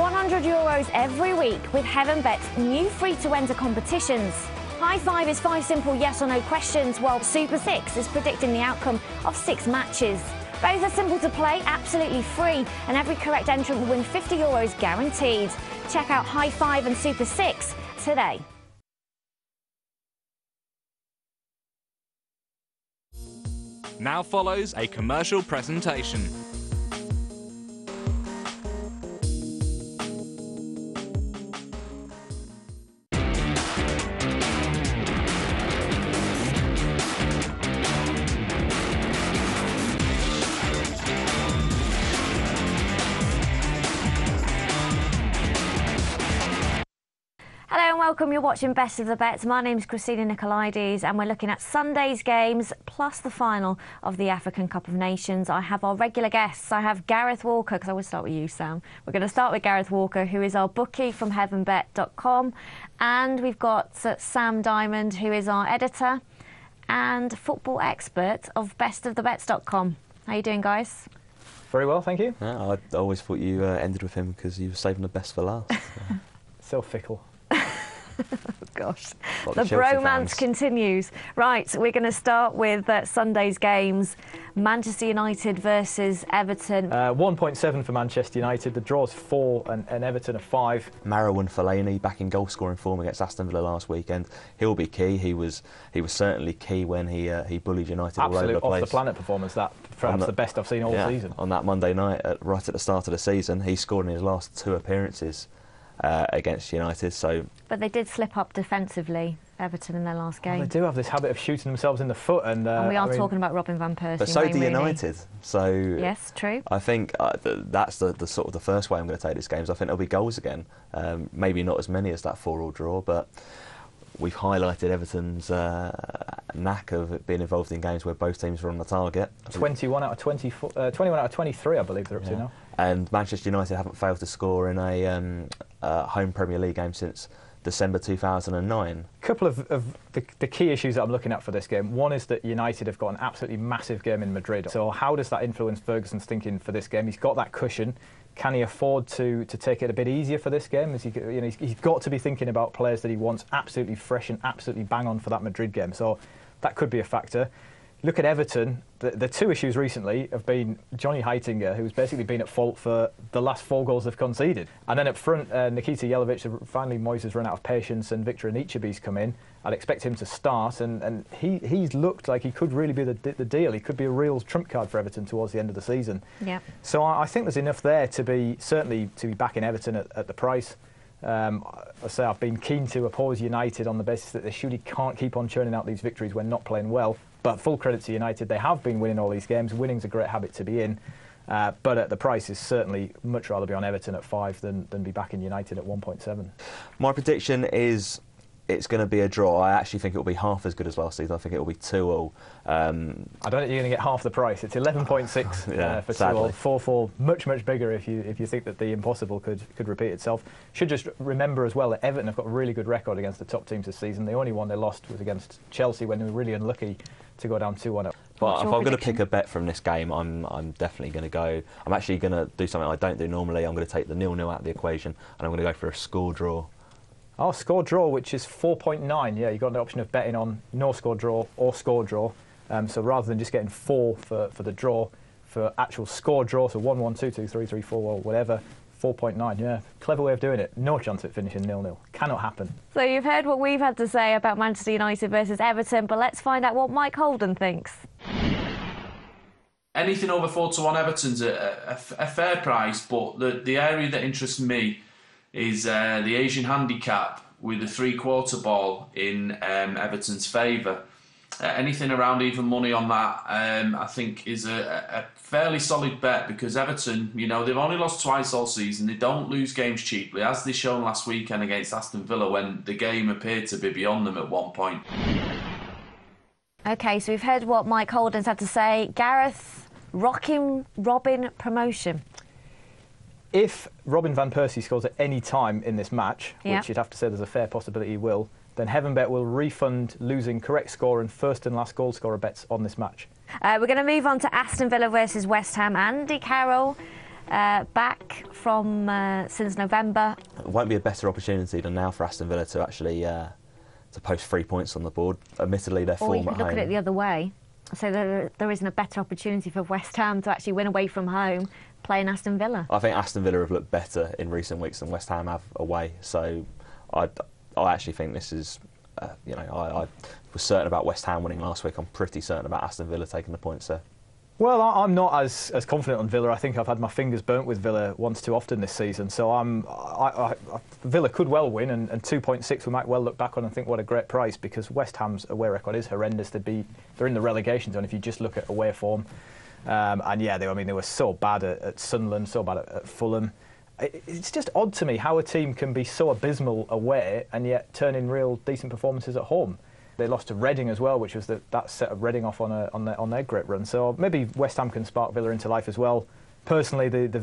€100 every week with HeavenBet's new free-to-enter competitions. High Five is 5 simple yes or no questions, while Super 6 is predicting the outcome of 6 matches. Both are simple to play, absolutely free, and every correct entrant will win €50 guaranteed. Check out High Five and Super 6 today. Now follows a commercial presentation. Hello and welcome, you're watching Best of the Bets. My name's Christina Nicolaides and we're looking at Sunday's games plus the final of the African Cup of Nations. I have our regular guests. I have Gareth Walker, because I will start with you, Sam. We're going to start with Gareth Walker, who is our bookie from heavenbet.com. And we've got Sam Diamond, who is our editor and football expert of bestofthebets.com. How are you doing, guys? Very well, thank you. Yeah, I always thought you ended with him because you were saving the best for last. So fickle. Gosh, Like the the Chelsea bromance fans. continues. Right, we're going to start with Sunday's games. Manchester United versus Everton. 1.7 for Manchester United. The draw's 4 and Everton are 5. Marouane Fellaini back in goal-scoring form against Aston Villa last weekend. He'll be key. He was certainly key when he bullied United all over Absolute the place. off-the-planet performance, that. Perhaps the best I've seen all season. On that Monday night, right at the start of the season, he scored in his last 2 appearances against United. So, But they did slip up defensively, Everton, in their last game. Well, they do have this habit of shooting themselves in the foot. And we are talking about Robin van Persie. but so Wayne do Rooney. United. So Yes, true. I think that's the sort of the first way I'm going to take this game. I think there'll be goals again. Maybe not as many as that 4-4 draw, but we've highlighted Everton's knack of being involved in games where both teams are on the target. 21 out of 24, 21 out of 23, I believe they're up to now. And Manchester United haven't failed to score in a home Premier League game since December 2009. A couple of the key issues that I'm looking at for this game. One is that United have got an absolutely massive game in Madrid. So how does that influence Ferguson's thinking for this game? He's got that cushion. Can he afford to take it a bit easier for this game? He's got to be thinking about players that he wants absolutely fresh and absolutely bang on for that Madrid game. So that could be a factor. Look at Everton. The 2 issues recently have been Johnny Heitinga, who's basically been at fault for the last 4 goals they've conceded. And then up front, Nikita Jelavic, finally Moyes has run out of patience and Victor Anichebe's come in. I'd expect him to start, and he's looked like he could really be the deal. He could be a real trump card for Everton towards the end of the season. Yeah. So I think there's enough there to be back in Everton at the price. I say I've been keen to oppose United on the basis that they surely can't keep on churning out these victories when not playing well. But full credit to United, they have been winning all these games. Winning's a great habit to be in. But at the price is certainly much rather be on Everton at 5 than be back in United at 1.7. My prediction is it's going to be a draw. I actually think it will be half as good as last season. I think it will be 2-2. I don't think you're going to get half the price. It's 11.6 Yeah, for sadly. 2-2. 4-4, much bigger if you think that the impossible could repeat itself. Should just remember as well that Everton have got a really good record against the top teams this season. The only one they lost was against Chelsea when they were really unlucky to go down 2-1. But if I'm going to prediction? pick a bet from this game, I'm definitely going to go. I'm actually going to do something I don't do normally. I'm going to take the 0-0 out of the equation, and I'm going to go for a score draw. Oh, score draw, which is 4.9. Yeah, you've got the option of betting on no score draw or score draw. So rather than just getting 4 for the draw, for actual score draw, so 1-1, 2-2, 3-3, 4 or whatever, 4.9. Yeah, clever way of doing it. No chance of it finishing 0-0. Cannot happen. So you've heard what we've had to say about Manchester United versus Everton, but let's find out what Mike Holden thinks. Anything over 4-1 Everton's a fair price, but the area that interests me is the Asian handicap with the 3/4 ball in Everton's favour. Anything around even money on that, I think, is a fairly solid bet, because Everton, they've only lost twice all season. They don't lose games cheaply, as they shown last weekend against Aston Villa when the game appeared to be beyond them at one point. OK, so we've heard what Mike Holden's had to say. Gareth, rocking Robin promotion. If Robin van Persie scores at any time in this match, Yeah. which you'd have to say there's a fair possibility he will, then HeavenBet will refund losing correct score and first and last goal scorer bets on this match. We're going to move on to Aston Villa versus West Ham. Andy Carroll back from since November. It won't be a better opportunity than now for Aston Villa to actually to post 3 points on the board. Admittedly, their Or you form could at look home. at it the other way. So there isn't a better opportunity for West Ham to actually win away from home playing Aston Villa. I think Aston Villa have looked better in recent weeks than West Ham have away. So I actually think this is, I was certain about West Ham winning last week. I'm pretty certain about Aston Villa taking the points there. Well, I'm not as confident on Villa. I think I've had my fingers burnt with Villa once too often this season. So Villa could well win, and 2.6 we might well look back on and think what a great price, because West Ham's away record is horrendous. They're in the relegation zone if you just look at away form. And yeah, they were so bad at Sunderland, so bad at Fulham. It's just odd to me how a team can be so abysmal away and yet turn in real decent performances at home. They lost to Reading as well, which was that set of Reading off on their great run. So maybe West Ham can spark Villa into life as well. Personally, the Villa